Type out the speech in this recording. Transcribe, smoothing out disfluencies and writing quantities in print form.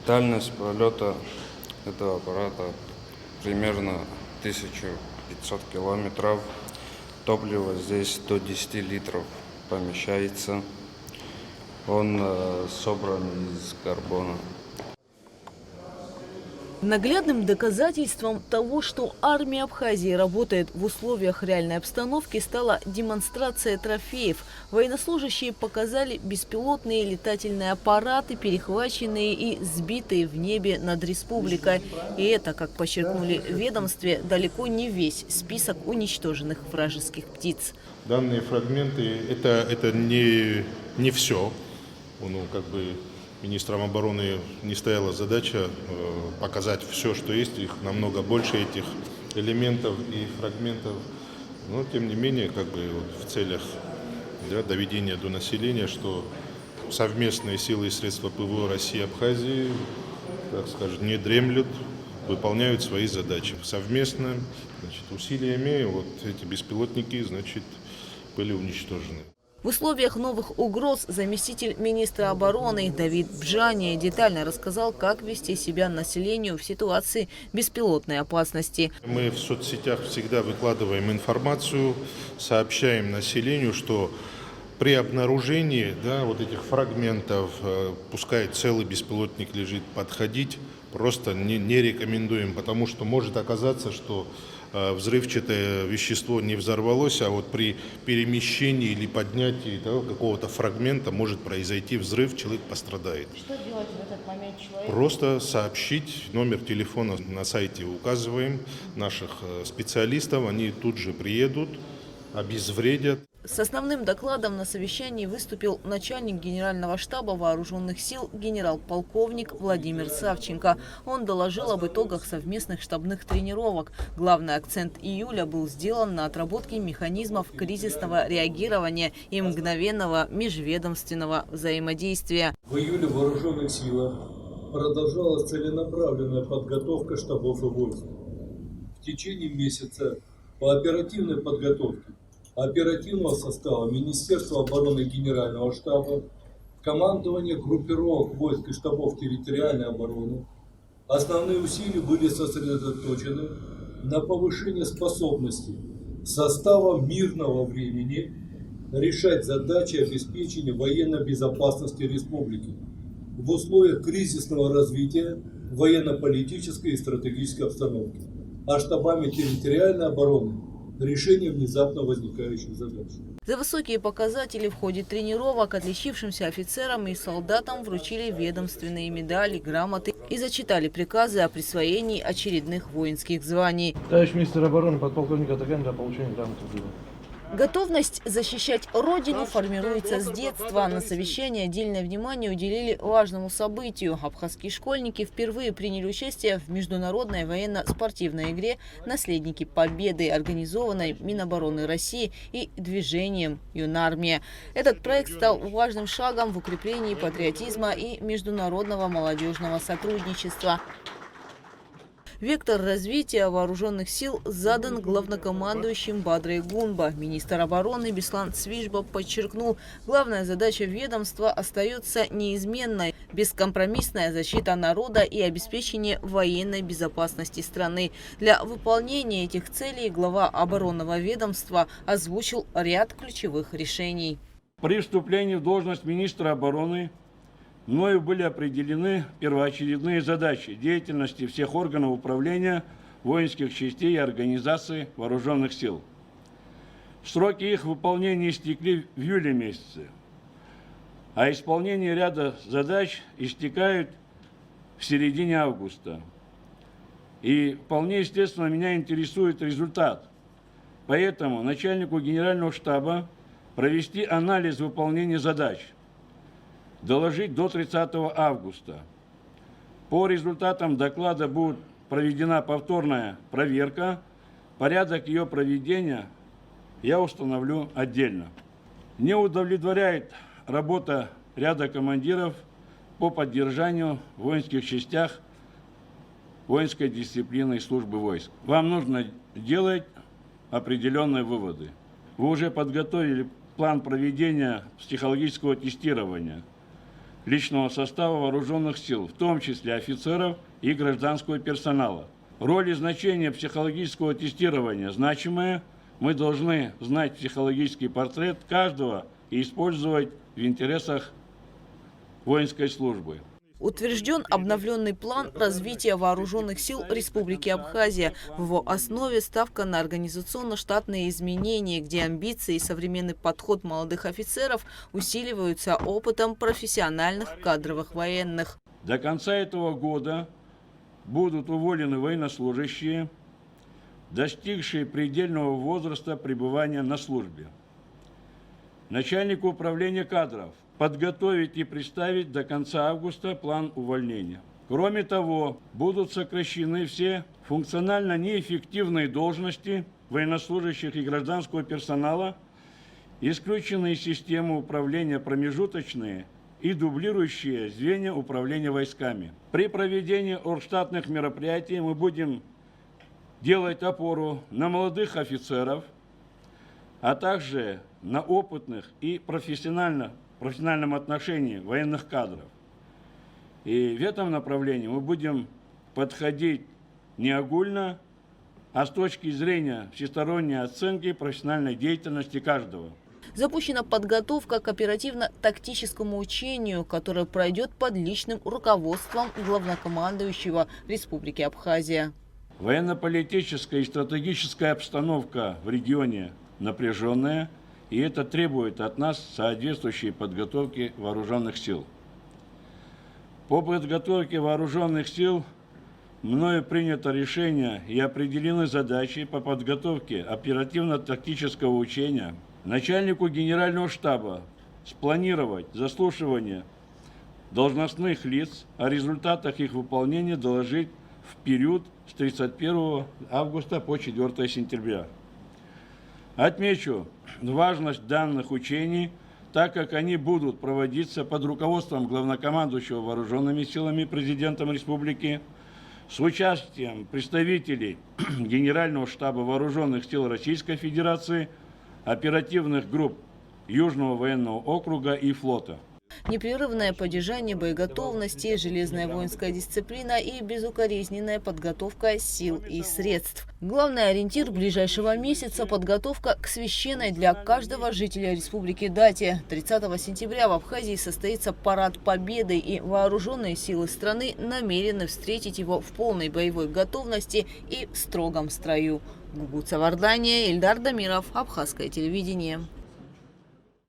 Дальность полета этого аппарата примерно 1500 километров. Топливо здесь до 10 литров помещается. Он собран из карбона. Наглядным доказательством того, что армия Абхазии работает в условиях реальной обстановки, стала демонстрация трофеев. Военнослужащие показали беспилотные летательные аппараты, перехваченные и сбитые в небе над республикой. И это, как подчеркнули в ведомстве, далеко не весь список уничтоженных вражеских птиц. Данные фрагменты – это не все. Министрам обороны не стояла задача показать все, что есть, их намного больше, этих элементов и фрагментов. Но тем не менее, в целях доведения до населения, что совместные силы и средства ПВО России и Абхазии, не дремлют, выполняют свои задачи. Совместно, усилиями эти беспилотники, были уничтожены. В условиях новых угроз заместитель министра обороны Давид Бжания детально рассказал, как вести себя населению в ситуации беспилотной опасности. Мы в соцсетях всегда выкладываем информацию, сообщаем населению, что при обнаружении этих фрагментов, пускай целый беспилотник лежит, подходить просто не рекомендуем, потому что может оказаться, что взрывчатое вещество не взорвалось, а при перемещении или поднятии какого-то фрагмента может произойти взрыв, человек пострадает. Что делать в этот момент человеку? Просто сообщить, номер телефона на сайте указываем наших специалистов, они тут же приедут, обезвредят. С основным докладом на совещании выступил начальник Генерального штаба Вооруженных сил генерал-полковник Владимир Савченко. Он доложил об итогах совместных штабных тренировок. Главный акцент июля был сделан на отработке механизмов кризисного реагирования и мгновенного межведомственного взаимодействия. В июле в Вооруженных силах продолжалась целенаправленная подготовка штабов и войск. В течение месяца по оперативной подготовке оперативного состава Министерства обороны Генерального штаба, командования группировок войск и штабов территориальной обороны, основные усилия были сосредоточены на повышении способности состава мирного времени решать задачи обеспечения военной безопасности республики в условиях кризисного развития военно-политической и стратегической обстановки, а штабами территориальной обороны решение внезапно возникающих задач. За высокие показатели в ходе тренировок отличившимся офицерам и солдатам вручили ведомственные медали, грамоты и зачитали приказы о присвоении очередных воинских званий. Товарищ министр обороны, подполковник Атакян, для получения грамоты. Готовность защищать Родину формируется с детства. На совещании отдельное внимание уделили важному событию. Абхазские школьники впервые приняли участие в международной военно-спортивной игре «Наследники Победы», организованной Минобороны России и движением «Юнармия». Этот проект стал важным шагом в укреплении патриотизма и международного молодежного сотрудничества. Вектор развития вооруженных сил задан главнокомандующим Бадрой Гунба. Министр обороны Беслан Свижба подчеркнул, главная задача ведомства остается неизменной – бескомпромиссная защита народа и обеспечение военной безопасности страны. Для выполнения этих целей глава оборонного ведомства озвучил ряд ключевых решений. При вступлении в должность министра обороны мною были определены первоочередные задачи деятельности всех органов управления воинских частей и организаций вооруженных сил. Сроки их выполнения истекли в июле месяце, а исполнение ряда задач истекают в середине августа. И вполне естественно меня интересует результат. Поэтому начальнику Генерального штаба провести анализ выполнения задач, доложить до 30 августа. По результатам доклада будет проведена повторная проверка. Порядок ее проведения я установлю отдельно. Не удовлетворяет работа ряда командиров по поддержанию в воинских частях воинской дисциплины и службы войск. Вам нужно делать определенные выводы. Вы уже подготовили план проведения психологического тестирования. личного состава вооруженных сил, в том числе офицеров и гражданского персонала. Роль и значение психологического тестирования значимые. Мы должны знать психологический портрет каждого и использовать в интересах воинской службы. Утвержден обновленный план развития вооруженных сил Республики Абхазия. В его основе ставка на организационно-штатные изменения, где амбиции и современный подход молодых офицеров усиливаются опытом профессиональных кадровых военных. До конца этого года будут уволены военнослужащие, достигшие предельного возраста пребывания на службе. Начальнику управления кадров подготовить и представить до конца августа план увольнения. Кроме того, будут сокращены все функционально неэффективные должности военнослужащих и гражданского персонала, исключены из системы управления промежуточные и дублирующие звенья управления войсками. При проведении оргштатных мероприятий мы будем делать опору на молодых офицеров, а также на опытных и профессиональном отношении военных кадров. И в этом направлении мы будем подходить не огульно, а с точки зрения всесторонней оценки профессиональной деятельности каждого. Запущена подготовка к оперативно-тактическому учению, которое пройдет под личным руководством главнокомандующего Республики Абхазия. Военно-политическая и стратегическая обстановка в регионе напряженная, и это требует от нас соответствующей подготовки вооруженных сил. По подготовке вооруженных сил мною принято решение и определены задачи по подготовке оперативно-тактического учения. Начальнику Генерального штаба спланировать заслушивание должностных лиц, о результатах их выполнения доложить в период с 31 августа по 4 сентября. Отмечу важность данных учений, так как они будут проводиться под руководством главнокомандующего вооруженными силами президентом республики, с участием представителей Генерального штаба вооруженных сил Российской Федерации, оперативных групп Южного военного округа и флота. Непрерывное поддержание боеготовности, железная воинская дисциплина и безукоризненная подготовка сил и средств. Главный ориентир ближайшего месяца – подготовка к священной для каждого жителя республики дате. 30 сентября в Абхазии состоится парад Победы, и вооруженные силы страны намерены встретить его в полной боевой готовности и в строгом строю. Гугуца Вардания, Ильдар Дамиров, Абхазское телевидение.